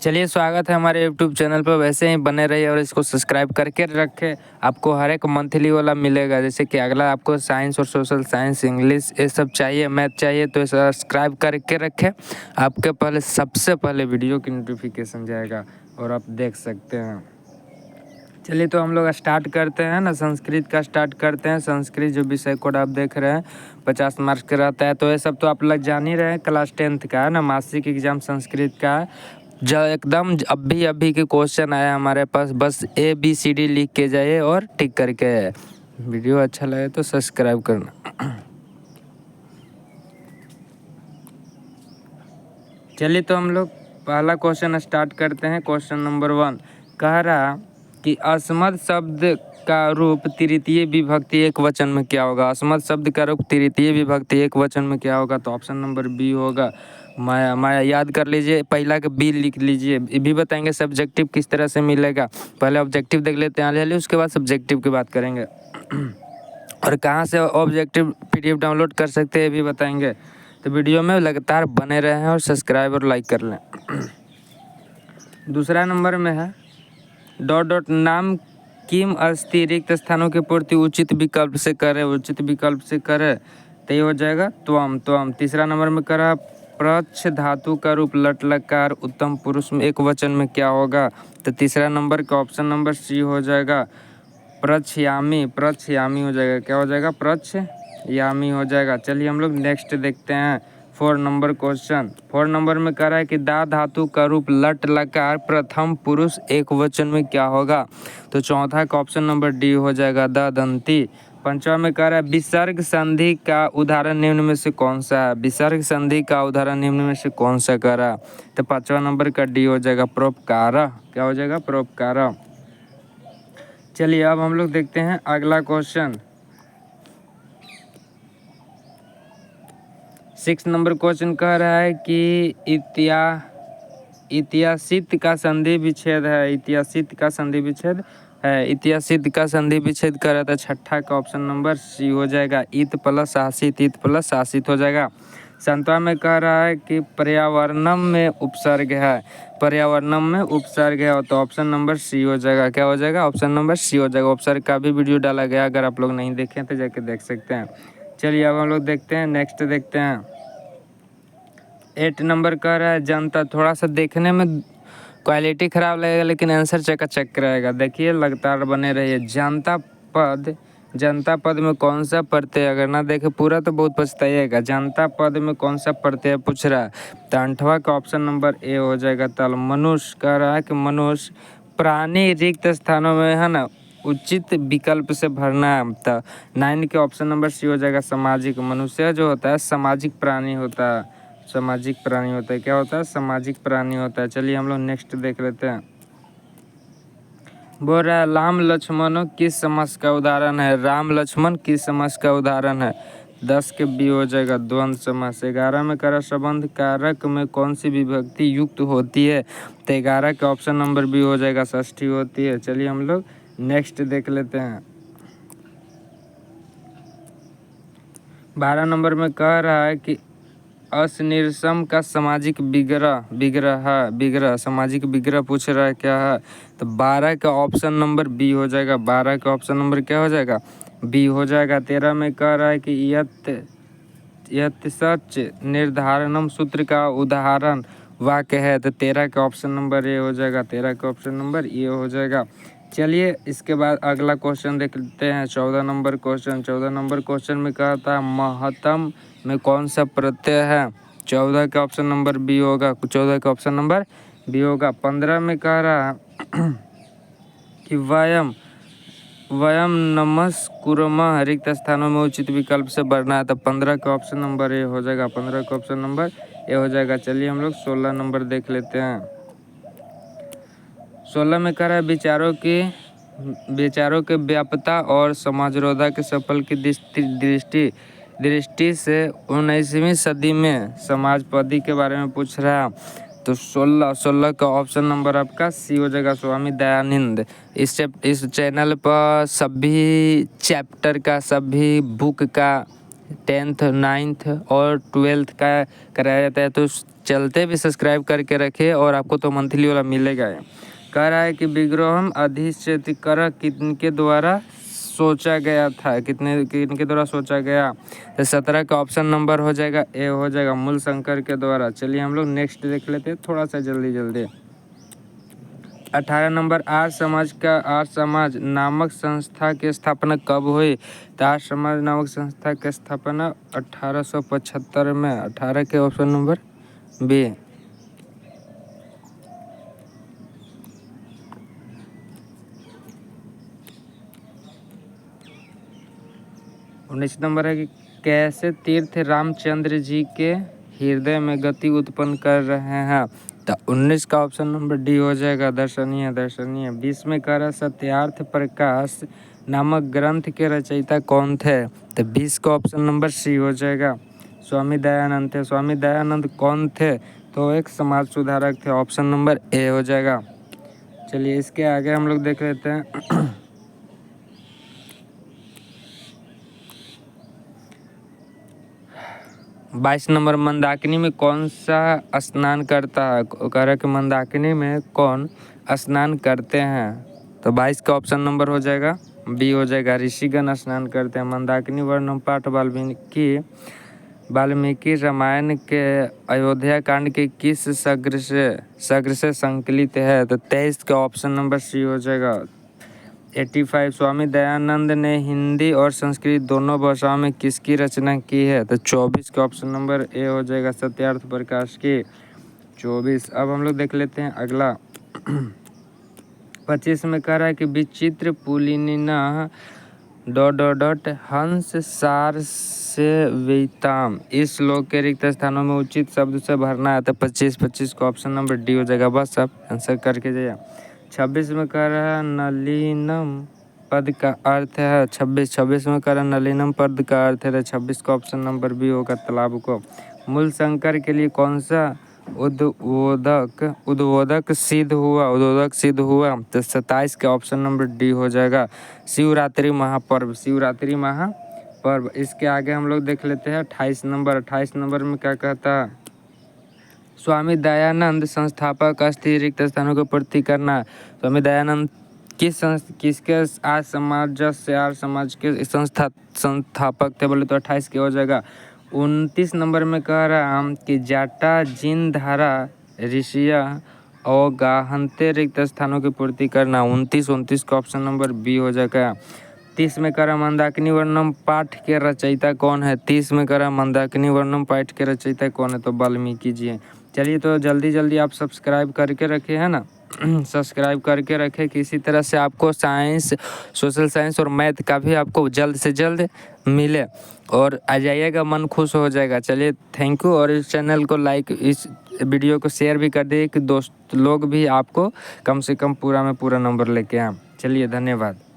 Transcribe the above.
चलिए, स्वागत है हमारे यूट्यूब चैनल पर। वैसे ही बने रहिए और इसको सब्सक्राइब करके रखें। आपको हर एक मंथली वाला मिलेगा। जैसे कि अगला आपको साइंस और सोशल साइंस, इंग्लिश ये सब चाहिए, मैथ चाहिए, तो सब्सक्राइब करके रखें। आपके पहले सबसे पहले वीडियो की नोटिफिकेशन जाएगा और आप देख सकते हैं। चलिए, तो हम लोग स्टार्ट करते हैं ना। संस्कृत का स्टार्ट करते हैं। संस्कृत जो विषय कोड आप देख रहे हैं 50 मार्क्स का रहता है। तो ये सब तो आप लोग जान ही रहे हैं, क्लास 10th का है ना, मासिक एग्जाम संस्कृत का है। जो एकदम अभी के क्वेश्चन आया हमारे पास, बस ABCD लिख के जाइए और टिक करके। वीडियो अच्छा लगे तो सब्सक्राइब करना। चलिए, तो हम लोग पहला क्वेश्चन स्टार्ट करते हैं। क्वेश्चन नंबर 1 कह रहा कि अस्मत् शब्द का रूप तृतीय विभक्ति एक वचन में क्या होगा। अस्मत् शब्द का रूप तृतीय विभक्ति एक वचन में क्या होगा? तो ऑप्शन नंबर बी होगा माया। याद कर लीजिए, पहला के बी लिख लीजिए। ये भी बताएंगे सब्जेक्टिव किस तरह से मिलेगा। पहले ऑब्जेक्टिव देख लेते हैं ले, उसके बाद सब्जेक्टिव की बात करेंगे। और कहाँ से ऑब्जेक्टिव PDF डाउनलोड कर सकते हैं ये भी बताएंगे। तो वीडियो में लगातार बने रहें और सब्सक्राइब और लाइक कर लें। दूसरा नंबर में है डॉट नाम किम अस्ति रिक्त स्थानों की पूर्ति उचित विकल्प से करे। उचित विकल्प से करे तो ये हो जाएगा त्वम। तीसरा नंबर में करा प्रच्छ धातु का रूप लट लकार उत्तम पुरुष में एक वचन में क्या होगा? तो तीसरा नंबर का ऑप्शन नंबर सी हो जाएगा प्रच्छयामी हो जाएगा। क्या हो जाएगा? प्रच्छयामी हो जाएगा। चलिए, हम लोग नेक्स्ट देखते हैं 4 नंबर क्वेश्चन। 4 नंबर में कह रहा है कि दा धातु का रूप लट लकार प्रथम पुरुष एक वचन में क्या होगा? तो चौथा का ऑप्शन नंबर डी हो जाएगा दंती। पंचवा में कह रहा है विसर्ग संधि का उदाहरण निम्न में से कौन सा है? विसर्ग संधि का उदाहरण निम्न में से कौन सा कह रहा? तो पांचवा नंबर का डी हो जाएगा परोपकार। क्या हो जाएगा? परोपकार। चलिए, अब हम लोग देखते हैं अगला क्वेश्चन। 6 नंबर क्वेश्चन कह रहा है कि इतिहासित का संधि विच्छेद है। इतिहासित का संधि विच्छेद है। इतिहासित का संधि विच्छेद कर रहा था। छठा का ऑप्शन नंबर सी हो जाएगा इत प्लस आसित हो जाएगा। संतवा में कह रहा है कि पर्यावरणम में उपसर्ग है। पर्यावरणम में उपसर्ग है, तो ऑप्शन नंबर सी हो जाएगा। क्या हो जाएगा? ऑप्शन नंबर सी हो जाएगा। उपसर्ग का भी वीडियो डाला गया, अगर आप लोग नहीं देखें तो जाके देख सकते हैं। चलिए, अब हम लोग देखते हैं, नेक्स्ट देखते हैं। 8 नंबर कह रहा है जनता। थोड़ा सा देखने में क्वालिटी खराब लगेगा लेकिन आंसर चकाचक रहेगा। देखिए, लगातार बने रहिए। जनता पद में कौन सा प्रत्यय? अगर ना देखे पूरा तो बहुत पछताइएगा। जनता पद में कौन सा प्रत्यय पूछ रहा है? तो 8वां का ऑप्शन नंबर ए हो जाएगा तल। मनुष्य कह रहा है कि मनुष्य प्राणी रिक्त स्थानों में है ना उचित विकल्प से भरना है। तो 9 के ऑप्शन नंबर सी हो जाएगा सामाजिक। मनुष्य जो होता है सामाजिक प्राणी होता है। सामाजिक प्राणी होता है। क्या होता है? सामाजिक प्राणी होता है। चलिए, हम लोग नेक्स्ट देख लेते हैं। बोल रहा है राम लक्ष्मणों किस समास का उदाहरण है? राम लक्ष्मण किस समास का उदाहरण है? 10 के बी हो जाएगा द्वंद्व समास। 11 में करा संबंध कारक में कौन सी विभक्ति युक्त होती है? तो 11 का ऑप्शन नंबर बी हो जाएगा षष्ठी होती है। चलिए, हम लोग नेक्स्ट देख लेते हैं। 12 नंबर में कह रहा है कि असनिर्सम का सामाजिक विग्रह सामाजिक विग्रह पूछ रहा है क्या है? तो 12 का ऑप्शन नंबर बी हो जाएगा। 12 का ऑप्शन नंबर क्या हो जाएगा? बी हो जाएगा। 13 में कह रहा है कि यत सच निर्धारणम सूत्र का उदाहरण वाक्य है। तो 13 का ऑप्शन नंबर ए हो जाएगा। 13 का ऑप्शन नंबर ए हो जाएगा। चलिए, इसके बाद अगला क्वेश्चन देखते हैं। 14 नंबर क्वेश्चन। 14 नंबर क्वेश्चन में कहा था महत्तम में कौन सा प्रत्यय है? 14 का ऑप्शन नंबर बी होगा। 14 का ऑप्शन नंबर बी होगा। 15 में कह रहा कि वयम नमस्कुर्मः रिक्त स्थानों में उचित विकल्प से भरना है। तो 15 का ऑप्शन नंबर ए हो जाएगा। 15 का ऑप्शन नंबर ए हो जाएगा। चलिए, हम लोग 16 नंबर देख लेते हैं। 16 में कह रहा है विचारों के व्याप्यता और समाजरोधा के सफल की दृष्टि से 19वीं सदी में समाजपदी के बारे में पूछ रहा है। तो 16 का ऑप्शन नंबर आपका सी हो जाएगा स्वामी दयानंद। इस चैनल पर सभी चैप्टर का, सभी बुक का 10th 9th और 12th का कराया जाता है। तो चलते भी सब्सक्राइब करके रखे और आपको तो मंथली वाला मिलेगा है। कह रहा है कि विग्रहम अधिष्ठिकर किनके द्वारा सोचा गया था, किनके द्वारा सोचा गया। तो 17 का ऑप्शन नंबर हो जाएगा ए, हो जाएगा मूलशंकर के द्वारा। चलिए हम लोग नेक्स्ट देख लेते हैं थोड़ा सा जल्दी। 18 नंबर आर्य समाज नामक संस्था की स्थापना कब हुई। तो आर्य समाज नामक संस्था की स्थापना 1875 में। 18 के ऑप्शन नंबर बी। 19 नंबर है कि कैसे तीर्थ रामचंद्र जी के हृदय में गति उत्पन्न कर रहे हैं। तो 19 का ऑप्शन नंबर डी हो जाएगा दर्शनीय। 20 में कह रहा सत्यार्थ प्रकाश नामक ग्रंथ के रचयिता कौन थे। तो 20 का ऑप्शन नंबर सी हो जाएगा स्वामी दयानंद थे। स्वामी दयानंद कौन थे, तो एक समाज सुधारक थे। ऑप्शन नंबर ए हो जाएगा। चलिए इसके आगे हम लोग देख लेते हैं 22 नंबर मंदाकिनी में कौन सा स्नान करता है। कह रहा कि मंदाकिनी में कौन स्नान करते हैं। तो 22 का ऑप्शन नंबर हो जाएगा बी हो जाएगा ऋषिगण स्नान करते हैं। मंदाकिनी वर्णन पाठ वाल्मीकि रामायण के अयोध्या कांड के किस सर्ग से संकलित है। तो 23 का ऑप्शन नंबर सी हो जाएगा 85। स्वामी दयानंद ने हिंदी और संस्कृत दोनों भाषाओं में किसकी रचना की है। तो 24 का ऑप्शन नंबर ए हो जाएगा सत्यार्थ प्रकाश की। 24। अब हम लोग देख लेते हैं अगला 25 में कह रहा है कि विचित्र पुलिनिना हंस सार से वेताम इस श्लोक के रिक्त स्थानों में उचित शब्द से भरना है। तो 25 का ऑप्शन नंबर डी हो जाएगा। बस अब आंसर करके जाइए। 26 में कह रहा है नलिनम पद का अर्थ है। 26 में कह रहा है नलिनम पद का अर्थ है। 26 का ऑप्शन नंबर बी होगा तालाब को। मूल शंकर के लिए कौन सा उद्बोधक सिद्ध हुआ। तो 27 का ऑप्शन नंबर डी हो जाएगा शिवरात्रि महापर्व। इसके आगे हम लोग देख लेते हैं 28 नंबर में क्या कहता है स्वामी दयानंद संस्थापक अस्थि रिक्त स्थानों को पूर्ति करना। स्वामी दयानंद किसके आर्य समाज के संस्थापक थे बोले तो 28 के हो जाएगा। 29 नंबर में कह रहा हम कि जाटा जिन धारा ऋषिया अवगाहनते रिक्त स्थानों की पूर्ति करना। 29 का ऑप्शन नंबर बी हो जाएगा। 30 में कह रहा मंदाकिनी वर्णम पाठ के रचयिता कौन है। 30 में कह रहा मंदाकिनी वर्णम पाठ के रचयिता कौन है, तो वाल्मीकि जी हैं। चलिए तो जल्दी आप सब्सक्राइब करके रखे है ना सब्सक्राइब करके रखें कि इसी तरह से आपको साइंस, सोशल साइंस और मैथ का भी आपको जल्द से जल्द मिले और आ जाइएगा, मन खुश हो जाएगा। चलिए थैंक यू। और इस चैनल को लाइक, इस वीडियो को शेयर भी कर दिए कि दोस्त लोग भी आपको कम से कम पूरा में पूरा नंबर लेके आए। चलिए धन्यवाद।